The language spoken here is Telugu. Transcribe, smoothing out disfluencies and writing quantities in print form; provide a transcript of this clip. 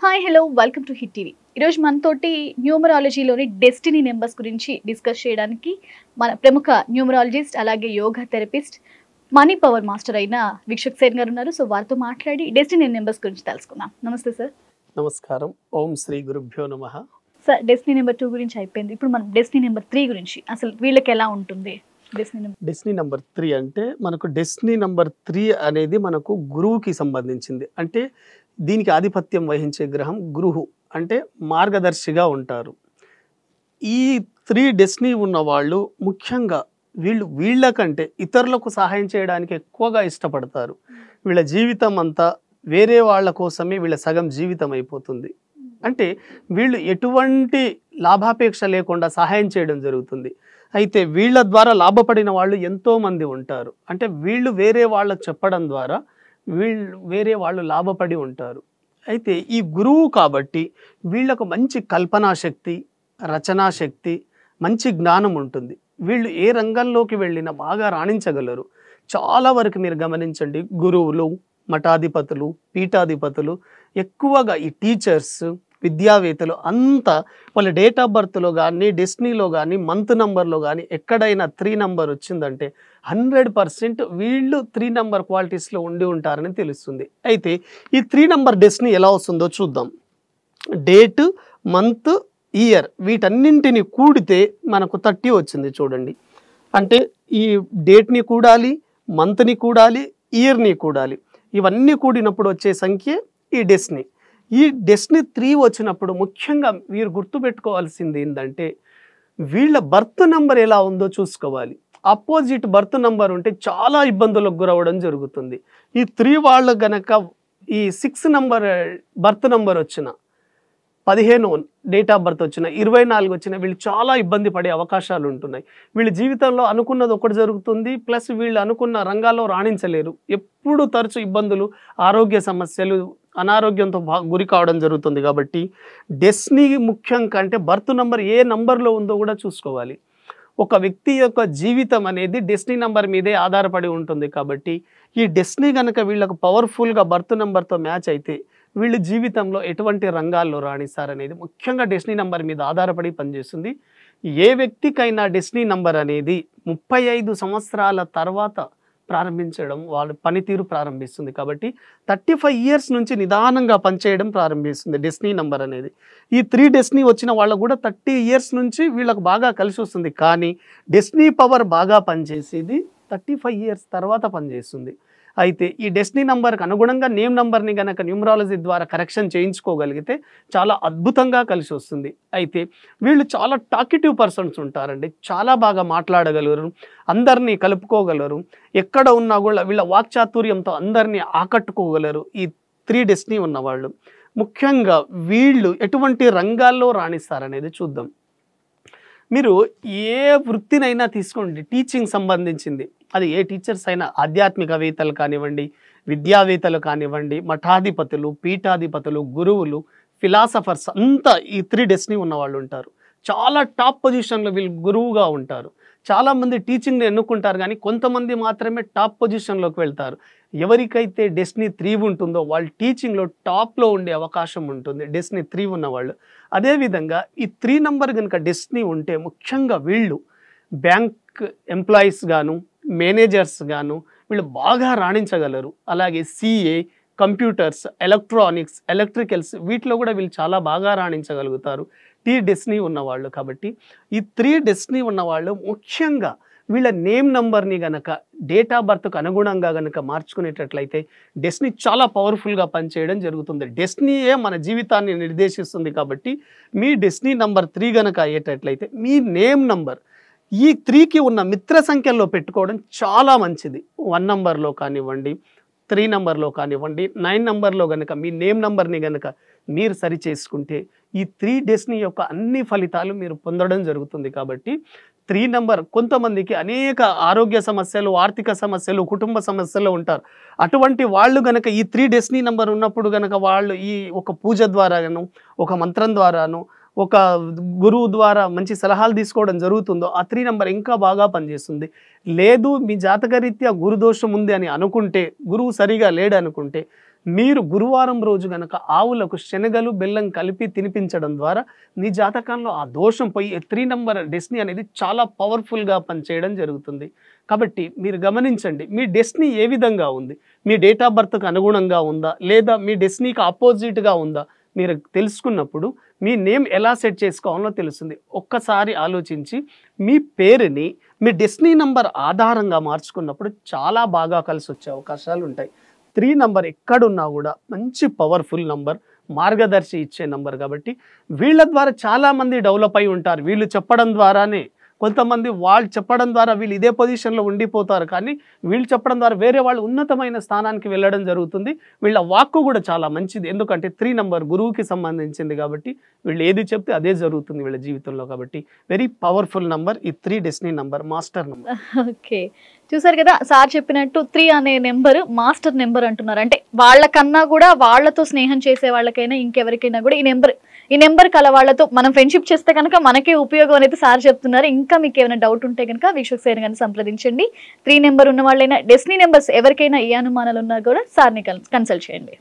Hi hello welcome to hit TV. ఈరోజు మనతోటి న్యూమరాలజీలోని డెస్టినీ నెంబర్స్ గురించి డిస్కస్ చేయడానికి మన ప్రముఖ న్యూమరాలజిస్ట్ అలాగే yoga therapist money power master అయిన వీక్షక్ సేన్ గారు ఉన్నారు. సో వారితో మాట్లాడి డెస్టినీ నెంబర్స్ గురించి తెలుసుకుందాం. నమస్తే సార్. నమస్కారం. ఓం శ్రీ గురుభ్యో నమః. సార్, డెస్టినీ నెంబర్ 2 గురించి అయిపోయింది. ఇప్పుడు మనం డెస్టినీ నెంబర్ 3 గురించి, అసలు వీళ్ళకి ఎలా ఉంటుంది డెస్టినీ నెంబర్ 3 అంటే మనకు డెస్టినీ నెంబర్ 3 అనేది మనకు గురువుకి సంబంధించింది. అంటే దీనికి ఆధిపత్యం వహించే గ్రహం గురువు, అంటే మార్గదర్శిగా ఉంటారు. ఈ 3 డెస్టినీ ఉన్న వాళ్ళు ముఖ్యంగా వీళ్ళకంటే ఇతరులకు సహాయం చేయడానికి ఎక్కువగా ఇష్టపడతారు. వీళ్ళ జీవితం అంతా వేరే వాళ్ళ కోసమే వీళ్ళ సగం జీవితం అయిపోతుంది. అంటే వీళ్ళు ఎటువంటి లాభాపేక్ష లేకుండా సహాయం చేయడం జరుగుతుంది. అయితే వీళ్ళ ద్వారా లాభపడిన వాళ్ళు ఎంతోమంది ఉంటారు. అంటే వీళ్ళు వేరే వాళ్ళకు చెప్పడం ద్వారా వేరే వాళ్ళు లాభపడి ఉంటారు. అయితే ఈ గురువు కాబట్టి వీళ్ళకు మంచి కల్పనా శక్తి, రచనా శక్తి, మంచి జ్ఞానం ఉంటుంది. వీళ్ళు ఏ రంగంలోకి వెళ్ళినా బాగా రాణించగలరు. చాలా వరకు మీరు గమనించండి, గురువులు, మఠాధిపతులు, పీఠాధిపతులు, ఎక్కువగా ఈ టీచర్స్, విద్యావేత్తలు అంతా వాళ్ళ డేట్ ఆఫ్ బర్త్లో కానీ, డెస్టినీలో కానీ, మంత్ నెంబర్లో కానీ ఎక్కడైనా 3 నెంబర్ వచ్చిందంటే 100% వీళ్ళు 3 నెంబర్ క్వాలిటీస్లో ఉండి ఉంటారని తెలుస్తుంది. అయితే ఈ 3 నెంబర్ డెస్టినీ ఎలా వస్తుందో చూద్దాం. డేట్, మంత్, ఇయర్ వీటన్నింటిని కూడితే మనకు 30 వచ్చింది చూడండి. అంటే ఈ డేట్ని కూడాలి, మంత్ని కూడాలి, ఇయర్ని కూడాలి. ఇవన్నీ కూడినప్పుడు వచ్చే సంఖ్య ఈ డెస్టినీ. ఈ డెస్టినీ 3 వచ్చినప్పుడు ముఖ్యంగా మీరు గుర్తుపెట్టుకోవాల్సింది ఏంటంటే వీళ్ళ బర్త్ నెంబర్ ఎలా ఉందో చూసుకోవాలి. అపోజిట్ బర్త్ నెంబర్ ఉంటే చాలా ఇబ్బందులకు గురవడం జరుగుతుంది. ఈ 3 వాళ్ళు గనక ఈ 6 నెంబర్ బర్త్ నెంబర్ వచ్చిన, 15 డేట్ ఆఫ్ బర్త్ వచ్చిన, 24 వచ్చిన వీళ్ళు చాలా ఇబ్బంది పడే అవకాశాలు ఉంటున్నాయి. వీళ్ళ జీవితంలో అనుకున్నది ఒకటి జరుగుతుంది, ప్లస్ వీళ్ళు అనుకున్న రంగాల్లో రాణించలేరు. ఎప్పుడు తరచు ఇబ్బందులు, ఆరోగ్య సమస్యలు, అనారోగ్యంతో గురి కావడం జరుగుతుంది. కాబట్టి డెస్టినీ ముఖ్యం కంటే బర్త్ నెంబర్ ఏ నంబర్లో ఉందో కూడా చూసుకోవాలి. ఒక వ్యక్తి యొక్క జీవితం అనేది డెస్టినీ నెంబర్ మీదే ఆధారపడి ఉంటుంది. కాబట్టి ఈ డెస్టినీ కనుక వీళ్ళకు పవర్ఫుల్గా బర్త్ నెంబర్తో మ్యాచ్ అయితే వీళ్ళు జీవితంలో ఎటువంటి రంగాల్లో రాణిస్తారనేది ముఖ్యంగా డెస్టినీ నెంబర్ మీద ఆధారపడి పనిచేస్తుంది. ఏ వ్యక్తికైనా డెస్టినీ నెంబర్ అనేది 35 సంవత్సరాల తర్వాత ప్రారంభించడం వాళ్ళ పనితీరు ప్రారంభిస్తుంది. కాబట్టి 35 ఇయర్స్ నుంచి నిదానంగా పనిచేయడం ప్రారంభిస్తుంది డెస్టినీ నెంబర్ అనేది. ఈ 3 డెస్టినీ వచ్చిన వాళ్ళకు కూడా 30 ఇయర్స్ నుంచి వీళ్ళకు బాగా కలిసి వస్తుంది. కానీ డెస్టినీ పవర్ బాగా పనిచేసేది 35 ఇయర్స్ తర్వాత పనిచేస్తుంది. అయితే ఈ డెస్టినీ నెంబర్కి అనుగుణంగా నేమ్ నెంబర్ని కనుక న్యూమరాలజీ ద్వారా కరెక్షన్ చేయించుకోగలిగితే చాలా అద్భుతంగా కలిసి వస్తుంది. అయితే వీళ్ళు చాలా టాకిటివ్ పర్సన్స్ ఉంటారండి. చాలా బాగా మాట్లాడగలరు, అందరినీ కలుపుకోగలరు. ఎక్కడ ఉన్నా కూడా వీళ్ళ వాక్చాతుర్యంతో అందరినీ ఆకట్టుకోగలరు ఈ 3 డెస్టినీ ఉన్నవాళ్ళు. ముఖ్యంగా వీళ్ళు ఎటువంటి రంగాల్లో రాణిస్తారనేది చూద్దాం. మీరు ఏ వృత్తినైనా తీసుకోండి, టీచింగ్ సంబంధించింది, అది ఏ టీచర్స్ అయినా, ఆధ్యాత్మికవేత్తలు కానివ్వండి, విద్యావేత్తలు కానివ్వండి, మఠాధిపతులు, పీఠాధిపతులు, గురువులు, ఫిలాసఫర్స్ అంతా ఈ 3 డెస్టినీ ఉన్నవాళ్ళు ఉంటారు. చాలా టాప్ పొజిషన్లో వీళ్ళు గురువుగా ఉంటారు. చాలామంది టీచింగ్ని ఎన్నుకుంటారు, కానీ కొంతమంది మాత్రమే టాప్ పొజిషన్లోకి వెళ్తారు. ఎవరికైతే డెస్టినీ 3 ఉంటుందో వాళ్ళు టీచింగ్లో టాప్లో ఉండే అవకాశం ఉంటుంది, డెస్టినీ 3 ఉన్నవాళ్ళు. అదేవిధంగా ఈ 3 నెంబర్ కనుక డెస్టినీ ఉంటే ముఖ్యంగా వీళ్ళు బ్యాంక్ ఎంప్లాయీస్ గాను, మేనేజర్స్ గాను వీళ్ళు బాగా రాణించగలరు. అలాగే సిఏ, కంప్యూటర్స్, ఎలక్ట్రానిక్స్, ఎలక్ట్రికల్స్ వీటిలో కూడా వీళ్ళు చాలా బాగా రాణించగలుగుతారు 3 డెస్టినీ ఉన్నవాళ్ళు. కాబట్టి ఈ 3 డెస్టినీ ఉన్నవాళ్ళు ముఖ్యంగా వీళ్ళ నేమ్ నెంబర్ని గనక డేట్ ఆఫ్ బర్త్కు అనుగుణంగా గనక మార్చుకునేటట్లయితే డెస్టినీ చాలా పవర్ఫుల్గా పనిచేయడం జరుగుతుంది. డెస్టినీయే మన జీవితాన్ని నిర్దేశిస్తుంది. కాబట్టి మీ డెస్టినీ నెంబర్ 3 గనక అయ్యేటట్లయితే మీ నేమ్ నెంబర్ ఈ 3కి ఉన్న మిత్ర సంఖ్యల్లో పెట్టుకోవడం చాలా మంచిది. 1 నెంబర్లో కానివ్వండి, 3 నెంబర్లో కానివ్వండి, 9 నెంబర్లో కనుక మీ నేమ్ నెంబర్ని కనుక మీరు సరి చేసుకుంటే ఈ 3 డెస్టినీ యొక్క అన్ని ఫలితాలు మీరు పొందడం జరుగుతుంది. కాబట్టి 3 నెంబర్ కొంతమందికి అనేక ఆరోగ్య సమస్యలు, ఆర్థిక సమస్యలు, కుటుంబ సమస్యలు ఉంటారు. అటువంటి వాళ్ళు కనుక ఈ 3 డెస్టినీ నెంబర్ ఉన్నప్పుడు కనుక వాళ్ళు ఈ ఒక పూజ ద్వారాను, ఒక మంత్రం ద్వారాను, ఒక గురువు ద్వారా మంచి సలహాలు తీసుకోవడం జరుగుతుందో ఆ 3 నెంబర్ ఇంకా బాగా పనిచేస్తుంది. లేదు మీ జాతకరీత్యా గురుదోషం ఉంది అని అనుకుంటే, గురువు సరిగా లేడు అనుకుంటే మీరు గురువారం రోజు గనక ఆవులకు శనగలు బెల్లం కలిపి తినిపించడం ద్వారా మీ జాతకంలో ఆ దోషం పోయి 3 నంబర్ డెస్టినీ అనేది చాలా పవర్ఫుల్గా పనిచేయడం జరుగుతుంది. కాబట్టి మీరు గమనించండి, మీ డెస్టినీ ఏ విధంగా ఉంది, మీ డేట్ ఆఫ్ బర్త్కి అనుగుణంగా ఉందా లేదా మీ డెస్టినీకి ఆపోజిట్గా ఉందా మీరు తెలుసుకున్నప్పుడు మీ నేమ్ ఎలా సెట్ చేసుకోవాలో తెలుస్తుంది. ఒక్కసారి ఆలోచించి మీ పేరుని మీ డెస్టినీ నంబర్ ఆధారంగా మార్చుకున్నప్పుడు చాలా బాగా కలిసి వచ్చే అవకాశాలు ఉంటాయి. 3 నంబర్ ఎక్కడున్నా కూడా మంచి పవర్ఫుల్ నంబర్, మార్గదర్శి ఇచ్చే నంబర్. కాబట్టి వీళ్ళ ద్వారా చాలామంది డెవలప్ అయి ఉంటారు. వీళ్ళు చెప్పడం ద్వారానే, కొంతమంది వాళ్ళు చెప్పడం ద్వారా వీళ్ళు ఇదే పొజిషన్లో ఉండిపోతారు, కానీ వీళ్ళు చెప్పడం ద్వారా వేరే వాళ్ళు ఉన్నతమైన స్థానానికి వెళ్ళడం జరుగుతుంది. వీళ్ళ వాక్కు కూడా చాలా మంచిది, ఎందుకంటే 3 నంబర్ గురువుకి సంబంధించింది కాబట్టి వీళ్ళు ఏది చెప్తే అదే జరుగుతుంది వీళ్ళ జీవితంలో. కాబట్టి వెరీ పవర్ఫుల్ నంబర్ ఈ 3 destiny number, master number. Okay, చూసారు కదా సార్ చెప్పినట్టు 3 అనే నెంబర్ మాస్టర్ నెంబర్ అంటున్నారు. అంటే వాళ్ళకన్నా కూడా వాళ్ళతో స్నేహం చేసే వాళ్ళకైనా ఇంకెవరికైనా కూడా ఈ నెంబర్ కల వాళ్ళతో మనం ఫ్రెండ్షిప్ చేస్తే కనుక మనకే ఉపయోగం అనేది సార్ చెప్తున్నారు. ఇంకా మీకు ఏమైనా డౌట్ ఉంటే కనుక వీక్షక్ సార్ గారిని సంప్రదించండి. 3 నెంబర్ ఉన్న వాళ్ళైనా, డెస్టినీ నెంబర్స్ ఎవరికైనా ఏ అనుమానాలు ఉన్నా కూడా సార్ని కన్సల్ట్ చేయండి.